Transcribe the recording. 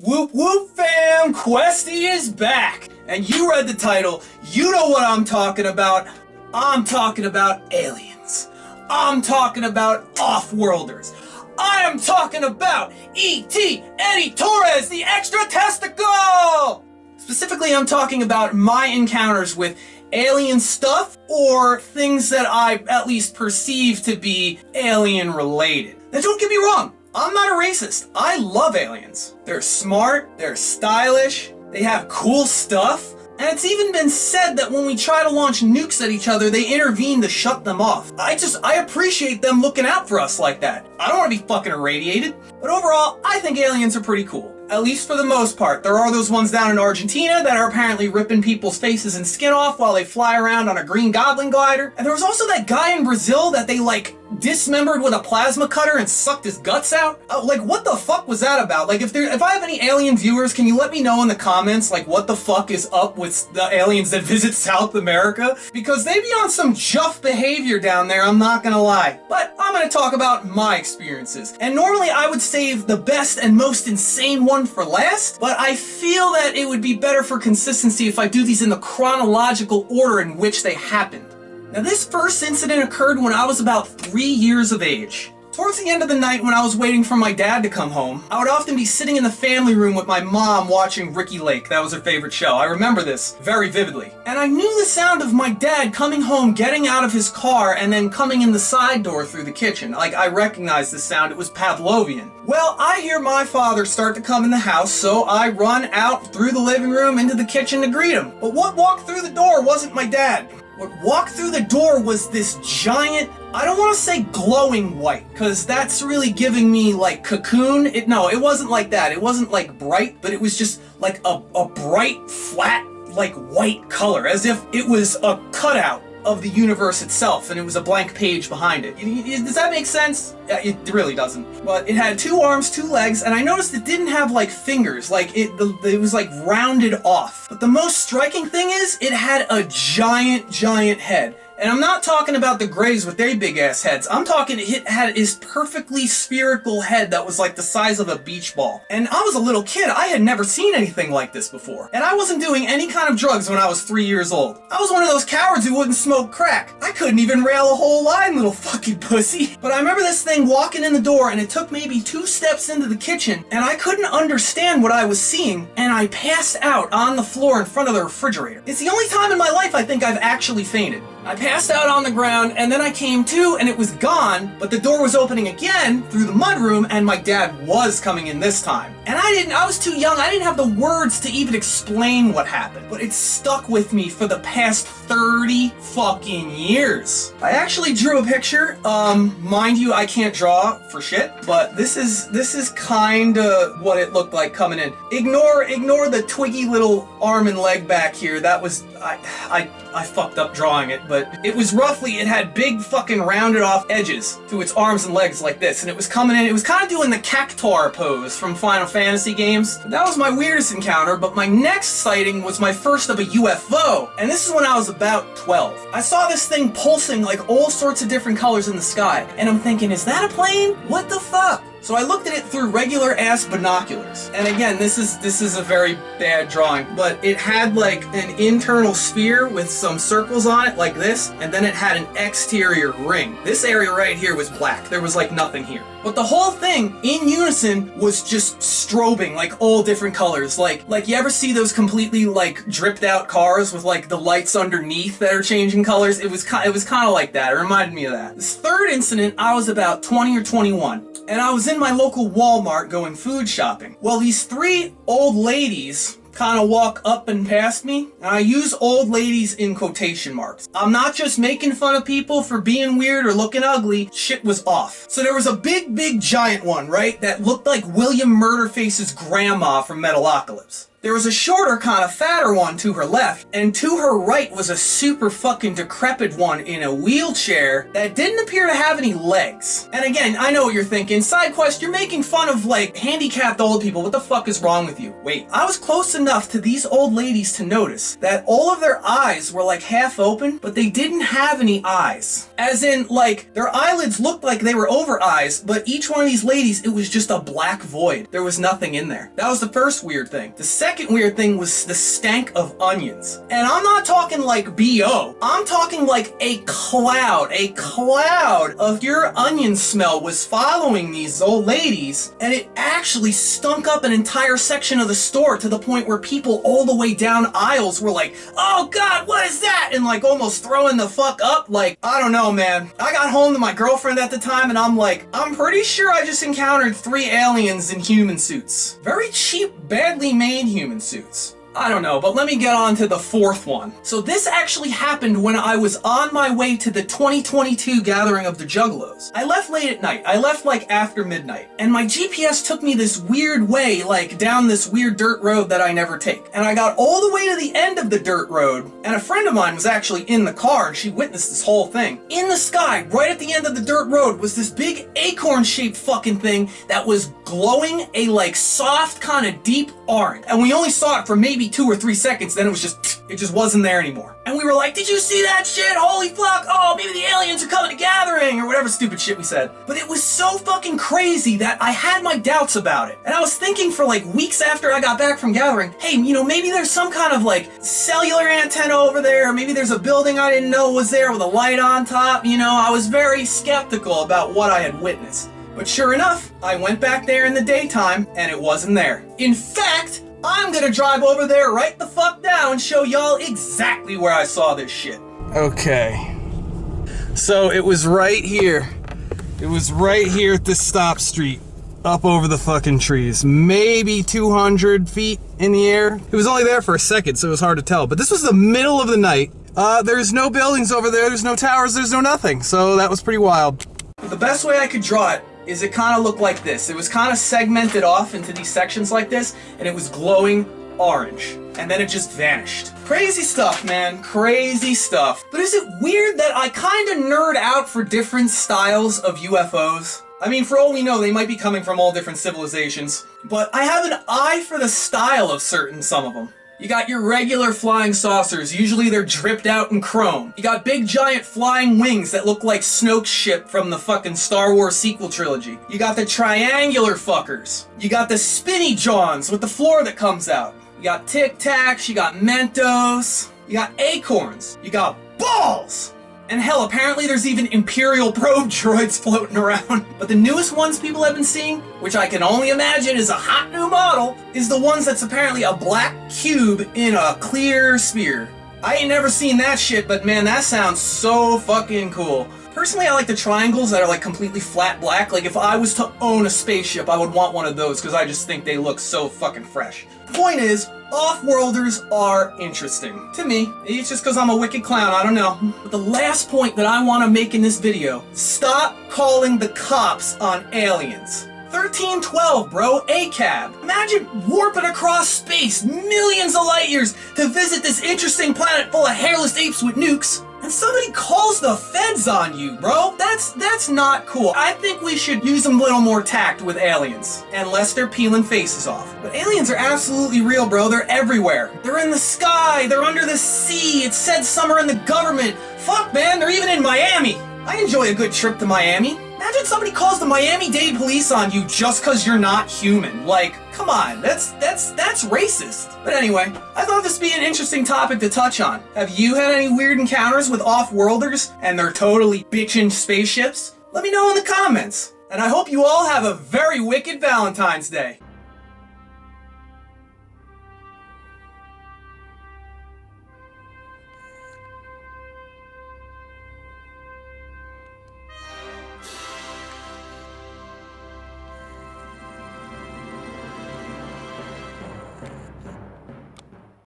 Whoop whoop fam, Questy is back! And you read the title, you know what I'm talking about. I'm talking about aliens. I'm talking about off-worlders. I am talking about E.T. Eddie Torres, the extra testicle! Specifically, I'm talking about my encounters with alien stuff or things that I at least perceive to be alien-related. Now don't get me wrong, I'm not a racist. I love aliens. They're smart, they're stylish, they have cool stuff, and it's even been said that when we try to launch nukes at each other, they intervene to shut them off. I appreciate them looking out for us like that. I don't want to be fucking irradiated, but overall, I think aliens are pretty cool. At least for the most part. There are those ones down in Argentina that are apparently ripping people's faces and skin off while they fly around on a green goblin glider. And there was also that guy in Brazil that they, like, dismembered with a plasma cutter and sucked his guts out. Like, what the fuck was that about? Like, if I have any alien viewers, can you let me know in the comments, like, what the fuck is up with the aliens that visit South America? Because they be on some juff behavior down there, I'm not gonna lie. But I'm gonna talk about my experiences. And normally I would save the best and most insane one for last, but I feel that it would be better for consistency if I do these in the chronological order in which they happened. Now, this first incident occurred when I was about 3 years of age. Towards the end of the night when I was waiting for my dad to come home, I would often be sitting in the family room with my mom watching Ricky Lake. That was her favorite show. I remember this very vividly. And I knew the sound of my dad coming home, getting out of his car, and then coming in the side door through the kitchen. Like, I recognized the sound. It was Pavlovian. Well, I hear my father start to come in the house, so I run out through the living room into the kitchen to greet him. But what walked through the door wasn't my dad. What walked through the door was this giant, I don't want to say glowing white, because that's really giving me like cocoon. No, it wasn't like that. It wasn't like bright, but it was just like a bright, flat, like white color, as if it was a cutout of the universe itself, and it was a blank page behind it. Does that make sense? It really doesn't. But it had 2 arms, 2 legs, and I noticed it didn't have like fingers. Like it was like rounded off. But the most striking thing is, it had a giant head. And I'm not talking about the Greys with their big ass heads. I'm talking it had this perfectly spherical head that was like the size of a beach ball. And I was a little kid. I had never seen anything like this before. And I wasn't doing any kind of drugs when I was 3 years old. I was one of those cowards who wouldn't smoke crack. I couldn't even rail a whole line, little fucking pussy. But I remember this thing walking in the door, and it took maybe 2 steps into the kitchen, and I couldn't understand what I was seeing, and I passed out on the floor in front of the refrigerator. It's the only time in my life I think I've actually fainted. I passed out on the ground, and then I came to, and it was gone, but the door was opening again through the mudroom, and my dad was coming in this time. And I was too young, I didn't have the words to even explain what happened, but it stuck with me for the past 30 fucking years. I actually drew a picture. Mind you, I can't draw for shit, but this is kinda what it looked like coming in. Ignore the twiggy little arm and leg back here. That was, I fucked up drawing it, but it was roughly, it had big fucking rounded off edges to its arms and legs like this, and it was coming in, it was kind of doing the cactuar pose from Final Fantasy games. That was my weirdest encounter, but my next sighting was my first of a UFO, and this is when I was about 12. I saw this thing pulsing like all sorts of different colors in the sky, and I'm thinking, is that a plane? What the fuck? So I looked at it through regular ass binoculars. And again, this is a very bad drawing, but it had like an internal sphere with some circles on it like this, and then it had an exterior ring. This area right here was black. There was like nothing here. But the whole thing in unison was just strobing like all different colors. Like you ever see those completely like dripped out cars with like the lights underneath that are changing colors? It was kind of like that. It reminded me of that. This third incident, I was about 20 or 21. And I was in my local Walmart going food shopping. Well, these 3 old ladies kind of walk up and past me, and I use old ladies in quotation marks. I'm not just making fun of people for being weird or looking ugly. Shit was off. So there was a big giant one, right, that looked like William Murderface's grandma from Metalocalypse. There was a shorter, kind of fatter one to her left, and to her right was a super fucking decrepit one in a wheelchair that didn't appear to have any legs. And again, I know what you're thinking. SideQuest, you're making fun of, like, handicapped old people. What the fuck is wrong with you? Wait, I was close enough to these old ladies to notice that all of their eyes were, like, half open, but they didn't have any eyes. As in, like, their eyelids looked like they were over eyes, but each one of these ladies, it was just a black void. There was nothing in there. That was the first weird thing. The second weird thing was the stank of onions. And I'm not talking like B.O. I'm talking like a cloud of pure onion smell was following these old ladies, and it actually stunk up an entire section of the store to the point where people all the way down aisles were like, oh god, what is that? And like almost throwing the fuck up. Like, I don't know, man. I got home to my girlfriend at the time and I'm like, I'm pretty sure I just encountered 3 aliens in human suits. Very cheap, badly made human suits. I don't know, but let me get on to the fourth one. So this actually happened when I was on my way to the 2022 gathering of the Juggalos. I left late at night. I left like after midnight. And my GPS took me this weird way, like down this weird dirt road that I never take. And I got all the way to the end of the dirt road, and a friend of mine was actually in the car and she witnessed this whole thing. In the sky, right at the end of the dirt road, was this big acorn-shaped fucking thing that was glowing a like soft kind of deep orange. And we only saw it for maybe 2 or 3 seconds, then it just wasn't there anymore. And we were like, did you see that shit? Holy fuck, oh, maybe the aliens are coming to gathering, or whatever stupid shit we said. But it was so fucking crazy that I had my doubts about it. And I was thinking for like weeks after I got back from gathering, hey, you know, maybe there's some kind of like cellular antenna over there, or maybe there's a building I didn't know was there with a light on top. You know, I was very skeptical about what I had witnessed. But sure enough, I went back there in the daytime, and it wasn't there. In fact, I'm gonna drive over there right the fuck now and show y'all exactly where I saw this shit. Okay. So it was right here. It was right here at this stop street. Up over the fucking trees. Maybe 200 feet in the air. It was only there for a second, so it was hard to tell. But this was the middle of the night. There's no buildings over there. There's no towers. There's no nothing. So that was pretty wild. But the best way I could draw it is it kind of looked like this. It was kind of segmented off into these sections like this, and it was glowing orange. And then it just vanished. Crazy stuff, man. Crazy stuff. But is it weird that I kind of nerd out for different styles of UFOs? I mean, for all we know, they might be coming from all different civilizations. But I have an eye for the style of some of them. You got your regular flying saucers, usually they're dripped out in chrome. You got big giant flying wings that look like Snoke's ship from the fucking Star Wars sequel trilogy. You got the triangular fuckers. You got the spinny Johns with the floor that comes out. You got Tic Tacs, you got Mentos, you got acorns, you got balls! And hell, apparently there's even Imperial probe droids floating around. But the newest ones people have been seeing, which I can only imagine is a hot new model, is the ones that's apparently a black cube in a clear sphere. I ain't never seen that shit, but man, that sounds so fucking cool. Personally, I like the triangles that are like completely flat black. Like if I was to own a spaceship, I would want one of those because I just think they look so fucking fresh. Point is, off-worlders are interesting. To me. It's just because I'm a wicked clown, I don't know. But the last point that I want to make in this video, stop calling the cops on aliens. 1312, bro, ACAB. Imagine warping across space, millions of light years, to visit this interesting planet full of hairless apes with nukes. And somebody calls the feds on you, bro. That's not cool. I think we should use a little more tact with aliens. Unless they're peeling faces off. But aliens are absolutely real, bro. They're everywhere. They're in the sky. They're under the sea. It said some are in the government. Fuck, man. They're even in Miami. I enjoy a good trip to Miami. Imagine somebody calls the Miami-Dade police on you just because you're not human. Like, come on, that's racist. But anyway, I thought this would be an interesting topic to touch on. Have you had any weird encounters with off-worlders and they're totally bitchin' spaceships? Let me know in the comments. And I hope you all have a very wicked Valentine's Day.